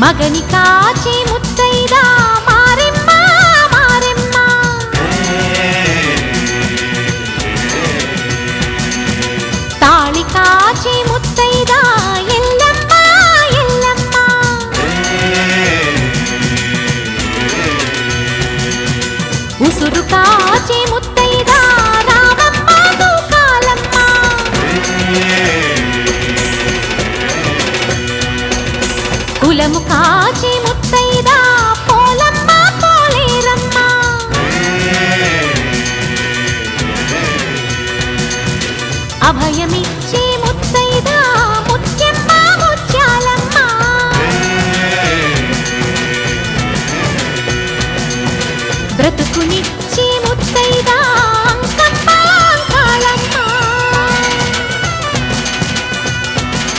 అగని కాచి ముత్తైదా మారెమ్మ మారెమ్మ తాళి కాచి ముత్తైదా ఎల్లమ్మ ఎల్లమ్మ ఉసురు కాచి ముత్తైదా రామమ్మ తూకాలమ్మ కులము కాచి